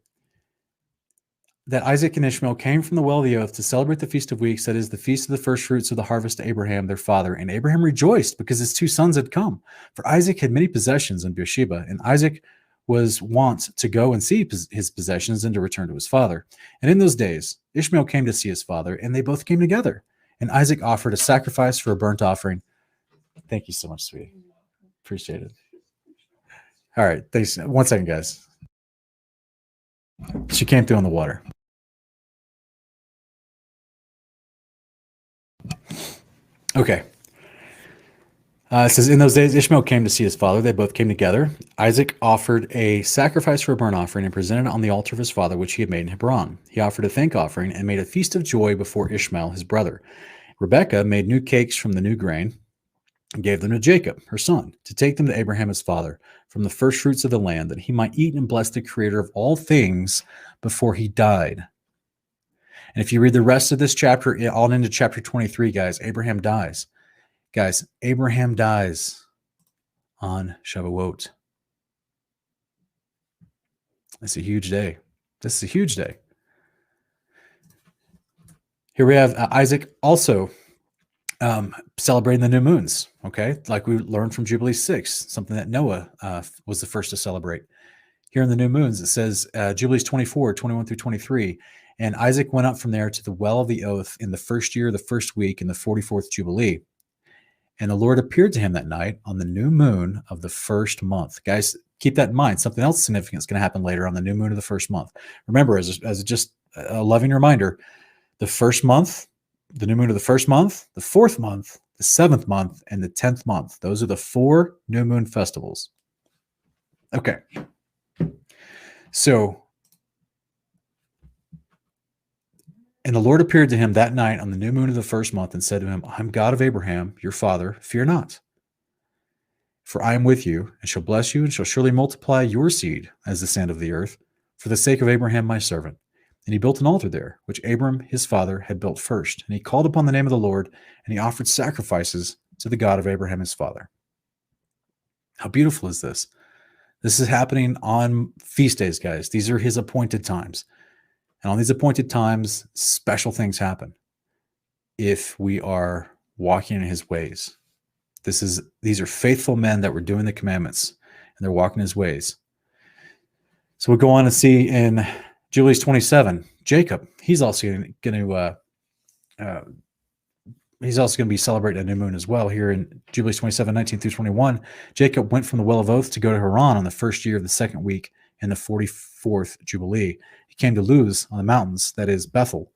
A: that Isaac and Ishmael came from the well of the oath to celebrate the Feast of Weeks, that is the feast of the first fruits of the harvest to Abraham, their father. And Abraham rejoiced because his two sons had come. For Isaac had many possessions in Beersheba, and Isaac was wont to go and see his possessions and to return to his father. And in those days, Ishmael came to see his father, and they both came together. And Isaac offered a sacrifice for a burnt offering. Thank you so much, sweetie. Appreciate it. All right. Thanks. 1 second, guys. She came through on the water. Okay. It says, in those days, Ishmael came to see his father. They both came together. Isaac offered a sacrifice for a burnt offering and presented it on the altar of his father, which he had made in Hebron. He offered a thank offering and made a feast of joy before Ishmael, his brother. Rebekah made new cakes from the new grain and gave them to Jacob, her son, to take them to Abraham, his father, from the first fruits of the land, that he might eat and bless the Creator of all things before he died. And if you read the rest of this chapter, all into chapter 23, guys, Abraham dies. Guys, Abraham dies on Shavuot. It's a huge day. This is a huge day. Here we have Isaac also celebrating the new moons, okay? Like we learned from Jubilee 6, something that Noah was the first to celebrate. Here in the new moons, it says Jubilees 24, 21 through 23, and Isaac went up from there to the well of the oath in the first year, the first week, in the 44th Jubilee. And the Lord appeared to him that night on the new moon of the first month. Guys, keep that in mind. Something else significant is going to happen later on the new moon of the first month. Remember, as just a loving reminder, the first month, the new moon of the first month, the fourth month, the seventh month, and the 10th month. Those are the 4 new moon festivals. Okay. So, and the Lord appeared to him that night on the new moon of the first month and said to him, I'm God of Abraham, your father, fear not. For I am with you, and shall bless you, and shall surely multiply your seed as the sand of the earth, for the sake of Abraham my servant. And he built an altar there, which Abram his father had built first. And he called upon the name of the Lord, and he offered sacrifices to the God of Abraham his father. How beautiful is this? This is happening on feast days, guys. These are his appointed times. And on these appointed times, special things happen if we are walking in his ways. These are faithful men that were doing the commandments, and they're walking his ways. So we'll go on and see in Jubilees 27, Jacob, he's also going to be celebrating a new moon as well. Here in Jubilees 27, 19 through 21, Jacob went from the well of oath to go to Haran on the first year of the second week in the 44th Jubilee. He came to Luz on the mountains, that is Bethel,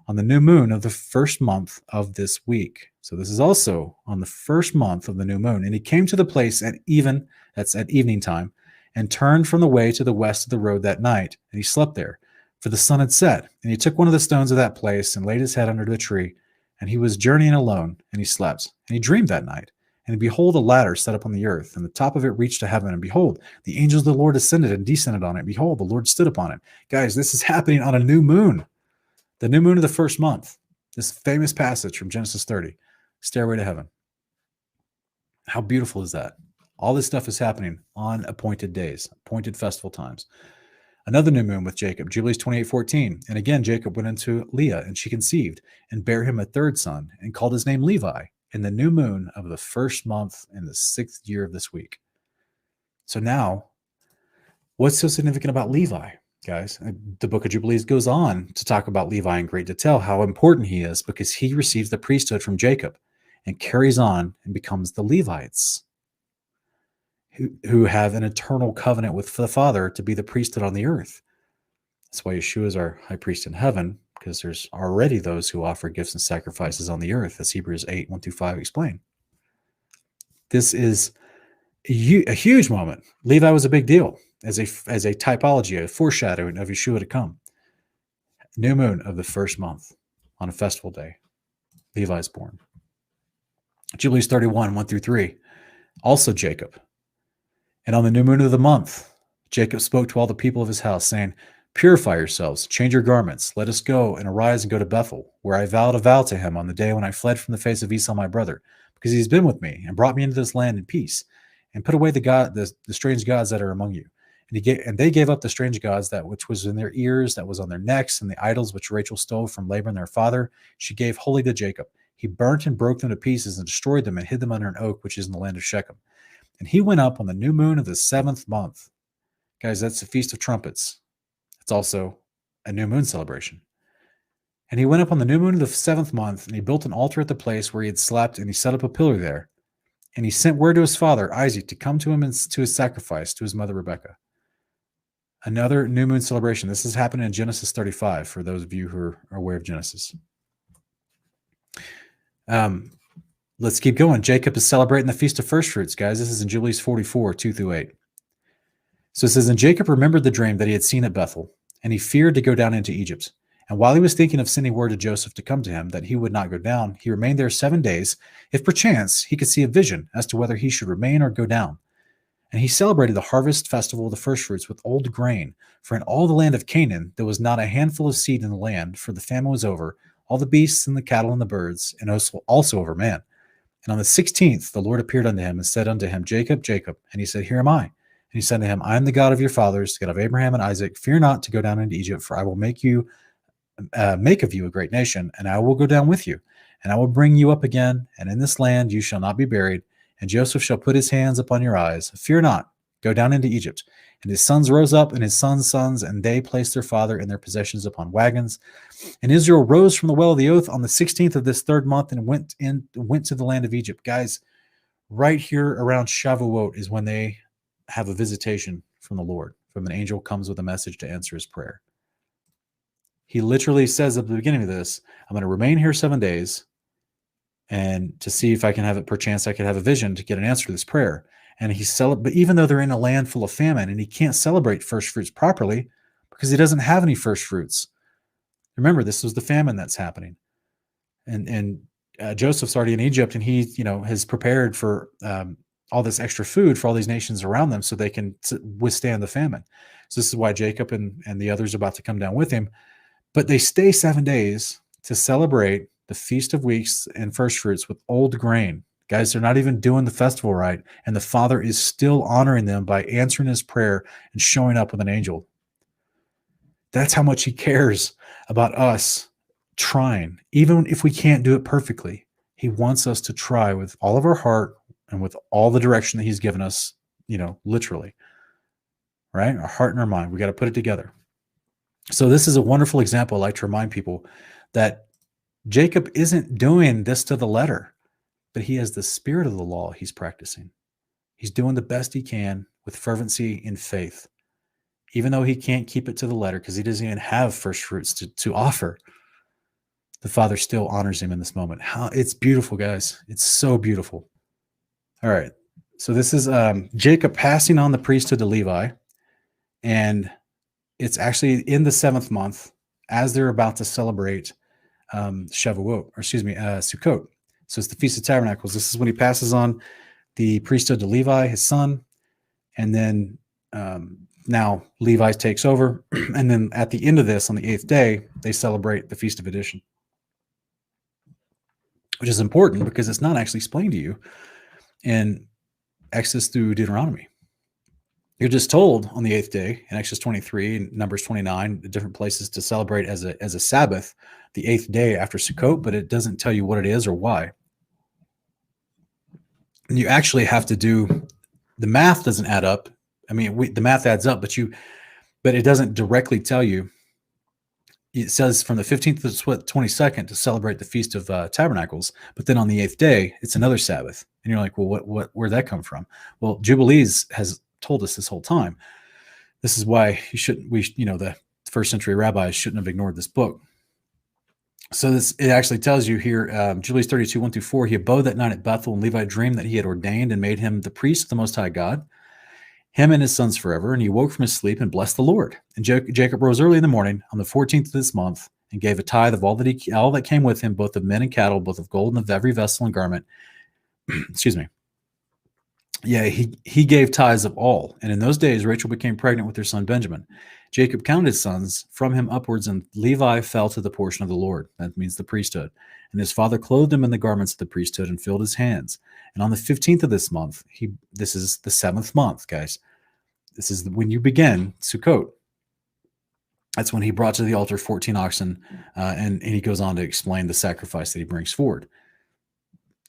A: on the new moon of the first month of this week. So this is also on the first month of the new moon. And he came to the place at evening time, and turned from the way to the west of the road that night. And he slept there, for the sun had set. And he took one of the stones of that place and laid his head under the tree. And he was journeying alone, and he slept. And he dreamed that night. And behold, a ladder set up on the earth, and the top of it reached to heaven. And behold, the angels of the Lord ascended and descended on it. Behold, the Lord stood upon it. Guys, this is happening on a new moon. The new moon of the first month. This famous passage from Genesis 30. Stairway to heaven. How beautiful is that? All this stuff is happening on appointed days, appointed festival times. Another new moon with Jacob, Jubilees 28:14. And again, Jacob went into Leah, and she conceived, and bare him a third son, and called his name Levi, in the new moon of the first month in the 6th year of this week. So now, what's so significant about Levi, guys? The book of Jubilees goes on to talk about Levi in great detail, how important he is, because he receives the priesthood from Jacob and carries on and becomes the Levites. who have an eternal covenant with the Father to be the priesthood on the earth. That's why Yeshua is our high priest in heaven, because there's already those who offer gifts and sacrifices on the earth, as Hebrews 8, 1-5 explain. This is a huge moment. Levi was a big deal as a typology, a foreshadowing of Yeshua to come. New moon of the first month on a festival day, Levi is born. Jubilees 31, 1-3, also Jacob. And on the new moon of the month, Jacob spoke to all the people of his house, saying, purify yourselves, change your garments, let us go and arise and go to Bethel, where I vowed a vow to him on the day when I fled from the face of Esau my brother, because he has been with me and brought me into this land in peace, and put away the strange gods that are among you. And they gave up the strange gods that which was in their ears, that was on their necks, and the idols which Rachel stole from Laban their father, she gave wholly to Jacob. He burnt and broke them to pieces and destroyed them and hid them under an oak which is in the land of Shechem. And he went up on the new moon of the 7th month. Guys, that's the Feast of Trumpets. It's also a new moon celebration. And he went up on the new moon of the 7th month, and he built an altar at the place where he had slept, and he set up a pillar there. And he sent word to his father, Isaac, to come to him and to his sacrifice, to his mother Rebekah. Another new moon celebration. This is happening in Genesis 35, for those of you who are aware of Genesis. Let's keep going. Jacob is celebrating the Feast of First Fruits, guys. This is in Jubilees 44, 2-8. So it says, and Jacob remembered the dream that he had seen at Bethel, and he feared to go down into Egypt. And while he was thinking of sending word to Joseph to come to him, that he would not go down, he remained there 7 days, if perchance he could see a vision as to whether he should remain or go down. And he celebrated the harvest festival of the first fruits with old grain. For in all the land of Canaan there was not a handful of seed in the land, for the famine was over, all the beasts and the cattle and the birds, and also over man. And on the 16th the Lord appeared unto him and said unto him, Jacob, Jacob. And he said, Here am I. And he said to him, I am the God of your fathers, the God of Abraham and Isaac. Fear not to go down into Egypt, for I will make of you a great nation, and I will go down with you, and I will bring you up again, and in this land you shall not be buried, and Joseph shall put his hands upon your eyes. Fear not, go down into Egypt. And his sons rose up, and his sons' sons, and they placed their father and their possessions upon wagons. And Israel rose from the well of the oath on the 16th of this 3rd month, and went to the land of Egypt. Guys, right here around Shavuot is when they have a visitation from the Lord, from an angel comes with a message to answer his prayer. He literally says at the beginning of this, I'm going to remain here 7 days and to see if I can have it, perchance I could have a vision to get an answer to this prayer. And but even though they're in a land full of famine and he can't celebrate first fruits properly because he doesn't have any first fruits. Remember, this was the famine that's happening. And Joseph's already in Egypt, and he, has prepared for all this extra food for all these nations around them so they can withstand the famine. So this is why Jacob and the others are about to come down with him. But they stay 7 days to celebrate the Feast of Weeks and First Fruits with old grain. Guys, they're not even doing the festival right. And the Father is still honoring them by answering his prayer and showing up with an angel. That's how much he cares about us trying. Even if we can't do it perfectly, he wants us to try with all of our heart and with all the direction that he's given us, literally. Right? Our heart and our mind. We got to put it together. So this is a wonderful example. I like to remind people that Jacob isn't doing this to the letter, but he has the spirit of the law he's practicing. He's doing the best he can with fervency in faith, even though he can't keep it to the letter because he doesn't even have first fruits to offer. The Father still honors him in this moment. It's beautiful, guys. It's so beautiful. All right. So this is Jacob passing on the priesthood to Levi, and it's actually in the 7th month as they're about to celebrate Sukkot. So it's the Feast of Tabernacles. This is when he passes on the priesthood to Levi, his son. And then now Levi takes over. And then at the end of this, on the 8th day, they celebrate the Feast of Addition, which is important because it's not actually explained to you in Exodus through Deuteronomy. You're just told on the 8th day in Exodus 23 and Numbers 29, the different places to celebrate as a Sabbath, the 8th day after Sukkot, but it doesn't tell you what it is or why. And you actually have to do, the math doesn't add up. I mean, the math adds up, but it doesn't directly tell you it says from the 15th to the 22nd to celebrate the Feast of Tabernacles, but then on the 8th day, it's another Sabbath. And you're like, well, where'd that come from? Well, Jubilees has told us this whole time. This is why the first century rabbis shouldn't have ignored this book. So it actually tells you here, Jubilees 32, 1-4, he abode that night at Bethel, and Levi dreamed that he had ordained and made him the priest of the Most High God, him and his sons forever. And he woke from his sleep and blessed the Lord. And Jacob rose early in the morning on the 14th of this month and gave a tithe of all that came with him, both of men and cattle, both of gold and of every vessel and garment. Excuse me. Yeah, he gave tithes of all. And in those days, Rachel became pregnant with her son Benjamin. Jacob counted his sons from him upwards, and Levi fell to the portion of the Lord. That means the priesthood. And his father clothed him in the garments of the priesthood and filled his hands. And on the 15th of this month, this is the 7th month, guys. This is when you begin Sukkot. That's when he brought to the altar 14 oxen, and he goes on to explain the sacrifice that he brings forward.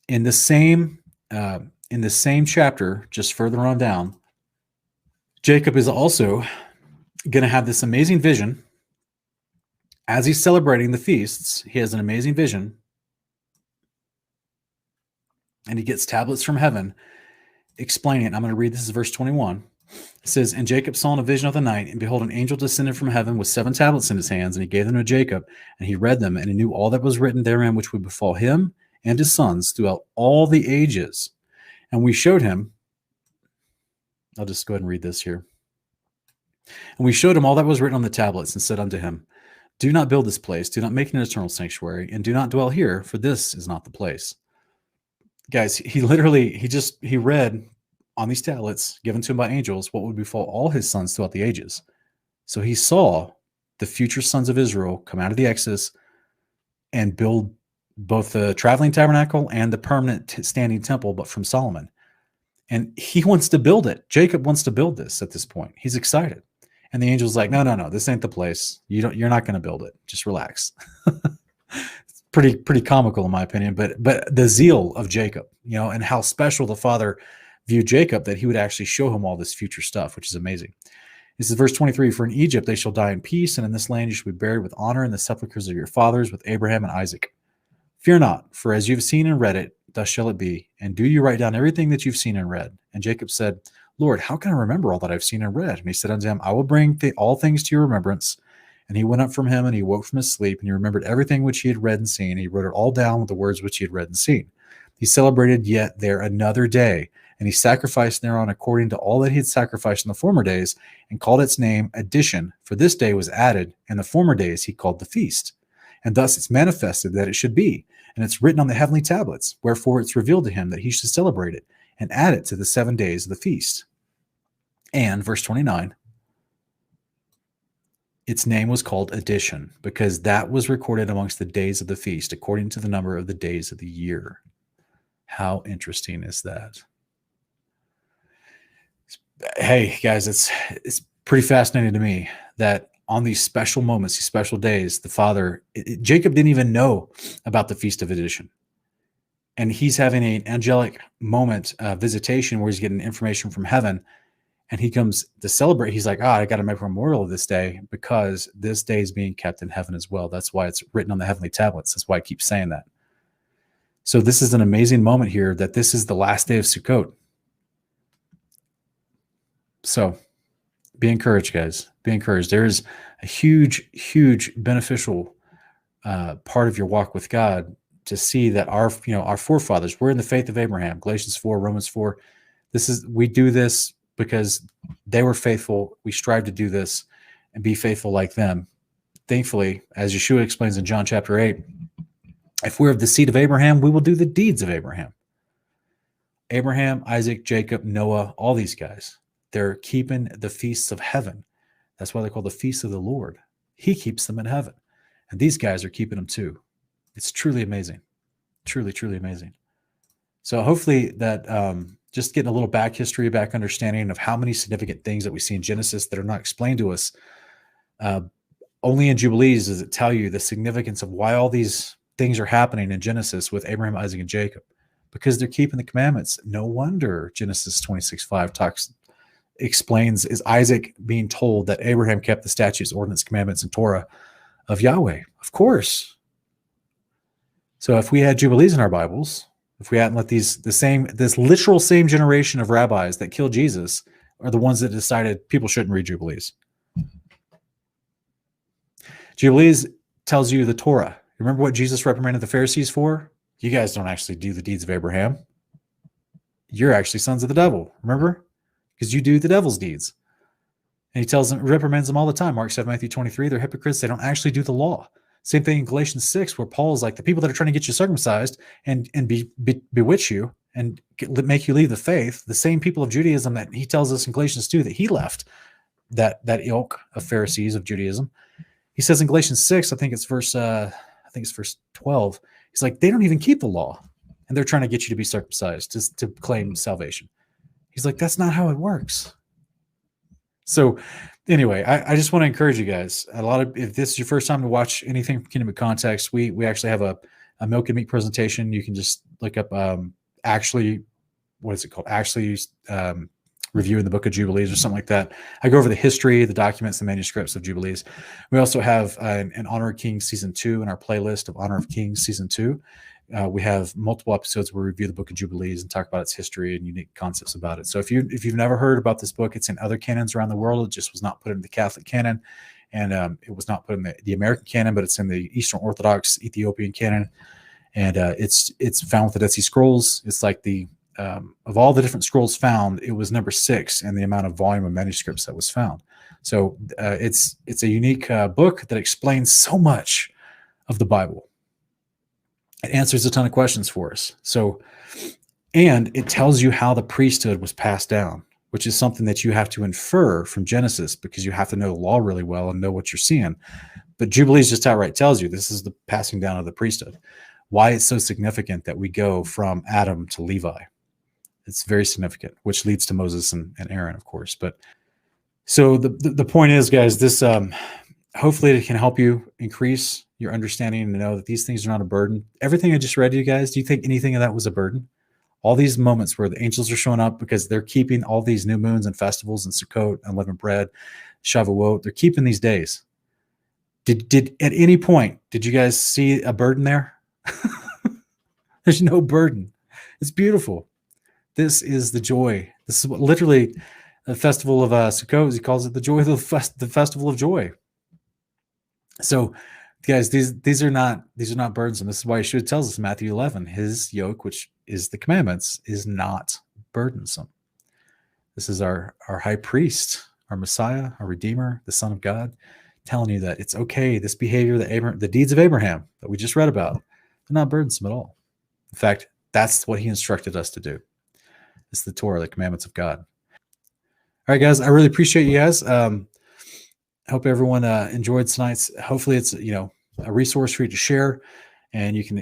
A: In the same chapter, just further on down, Jacob is also going to have this amazing vision. As he's celebrating the feasts, he has an amazing vision, and he gets tablets from heaven explaining it. I'm going to read this is verse 21. It says, and Jacob saw in a vision of the night, and behold, an angel descended from heaven with 7 tablets in his hands, and he gave them to Jacob, and he read them, and he knew all that was written therein, which would befall him and his sons throughout all the ages. And we showed him, I'll just go ahead and read this here. And we showed him all that was written on the tablets, and said unto him, do not build this place, do not make an eternal sanctuary, and do not dwell here, for this is not the place. Guys, he read on these tablets given to him by angels what would befall all his sons throughout the ages. So he saw the future sons of Israel come out of the Exodus and build both the traveling tabernacle and the permanent standing temple, but from Solomon. And he wants to build it. Jacob wants to build this at this point. He's excited. And the angel's like, no, this ain't the place. You're not going to build it. Just relax. It's pretty comical in my opinion, but the zeal of Jacob, and how special the father viewed Jacob, that he would actually show him all this future stuff, which is amazing. This is verse 23. For in Egypt they shall die in peace, and in this land you shall be buried with honor in the sepulchres of your fathers with Abraham and Isaac. Fear not, for as you've seen and read it, thus shall it be. And do you write down everything that you've seen and read? And Jacob said, Lord, how can I remember all that I've seen and read? And he said unto him, I will bring all things to your remembrance. And he went up from him, and he woke from his sleep, and he remembered everything which he had read and seen. He wrote it all down with the words which he had read and seen. He celebrated yet there another day, and he sacrificed thereon according to all that he had sacrificed in the former days, and called its name Addition, for this day was added, and the former days he called the feast. And thus it's manifested that it should be, and it's written on the heavenly tablets, wherefore it's revealed to him that he should celebrate it, and add it to the 7 days of the feast. And, verse 29, its name was called Addition, because that was recorded amongst the days of the feast, according to the number of the days of the year. How interesting is that? Hey, guys, it's pretty fascinating to me that on these special moments, these special days, the father, Jacob didn't even know about the Feast of Addition. And he's having an angelic moment, visitation, where he's getting information from heaven. And he comes to celebrate. He's like, I got to make a memorial of this day, because this day is being kept in heaven as well. That's why it's written on the heavenly tablets. That's why I keep saying that. So this is an amazing moment here, that this is the last day of Sukkot. So be encouraged, guys. Be encouraged. There is a huge, huge beneficial part of your walk with God to see that our forefathers, we're in the faith of Abraham, Galatians 4, Romans 4. We do this because they were faithful. We strive to do this and be faithful like them. Thankfully, as Yeshua explains in John chapter 8, if we're of the seed of Abraham, we will do the deeds of Abraham. Abraham, Isaac, Jacob, Noah, all these guys, they're keeping the feasts of heaven. That's why they're called the feasts of the Lord. He keeps them in heaven. And these guys are keeping them too. It's truly amazing. Truly, truly amazing. So hopefully that just getting a little back history, back understanding of how many significant things that we see in Genesis that are not explained to us. Only in Jubilees does it tell you the significance of why all these things are happening in Genesis with Abraham, Isaac, and Jacob, because they're keeping the commandments. No wonder Genesis 26:5 explains, is Isaac being told that Abraham kept the statutes, ordinance, commandments, and Torah of Yahweh, of course. So if we had Jubilees in our Bibles, if we hadn't let this literal same generation of rabbis that killed Jesus are the ones that decided people shouldn't read Jubilees. Jubilees tells you the Torah. Remember what Jesus reprimanded the Pharisees for? You guys don't actually do the deeds of Abraham. You're actually sons of the devil, remember? Because you do the devil's deeds. And he tells them, reprimands them all the time. Mark 7, Matthew 23, they're hypocrites. They don't actually do the law. Same thing in Galatians 6, where Paul is like, the people that are trying to get you circumcised and bewitch you and make you leave the faith, the same people of Judaism that he tells us in Galatians 2 that he left, that ilk of Pharisees of Judaism. He says in Galatians 6, I think it's verse 12, he's like, they don't even keep the law, and they're trying to get you to be circumcised to claim salvation. He's like, that's not how it works. So anyway, I just want to encourage you guys. If this is your first time to watch anything from Kingdom of Context, we actually have a milk and meat presentation. You can just look up Ashley reviewing the Book of Jubilees or something like that. I go over the history, the documents, the manuscripts of Jubilees. We also have an Honor of Kings Season 2 in our playlist of Honor of Kings Season 2. We have multiple episodes where we review the Book of Jubilees and talk about its history and unique concepts about it. So if you've never heard about this book, it's in other canons around the world. It just was not put in the Catholic canon, and it was not put in the American canon, but it's in the Eastern Orthodox Ethiopian canon, and it's found with the Dead Sea Scrolls. It's like of all the different scrolls found, it was number 6 in the amount of volume of manuscripts that was found. So it's a unique book that explains so much of the Bible. It answers a ton of questions for us. So, and it tells you how the priesthood was passed down, which is something that you have to infer from Genesis because you have to know the law really well and know what you're seeing. But Jubilees just outright tells you this is the passing down of the priesthood. Why it's so significant that we go from Adam to Levi. It's very significant, which leads to Moses and Aaron, of course. But so the point is, guys, this hopefully it can help you increase your understanding and know that these things are not a burden. Everything I just read to you guys, do you think anything of that was a burden? All these moments where the angels are showing up because they're keeping all these new moons and festivals and Sukkot, unleavened bread, Shavuot, they're keeping these days. Did at any point, did you guys see a burden there? There's no burden. It's beautiful. This is the joy. This is what literally the festival of Sukkot, he calls it the joy of the festival of joy. So, guys, these are not burdensome. This is why Yeshua tells us in Matthew 11, his yoke, which is the commandments, is not burdensome. This is our high priest, our Messiah, our Redeemer, the Son of God, telling you that it's okay. This behavior, the deeds of Abraham that we just read about, they're not burdensome at all. In fact, that's what he instructed us to do. It's the Torah, the commandments of God. All right, guys, I really appreciate you guys. I hope everyone enjoyed tonight's. Hopefully it's, a resource for you to share, and you can,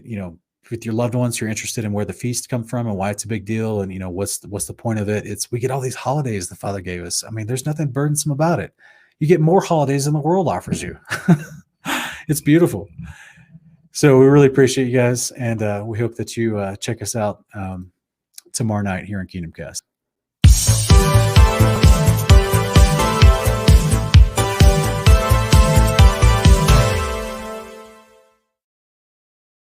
A: with your loved ones who are interested in where the feast come from and why it's a big deal. And, what's the point of it? We get all these holidays the Father gave us. I mean, there's nothing burdensome about it. You get more holidays than the world offers you. It's beautiful. So we really appreciate you guys. And we hope that you check us out tomorrow night here on Kingdomcast.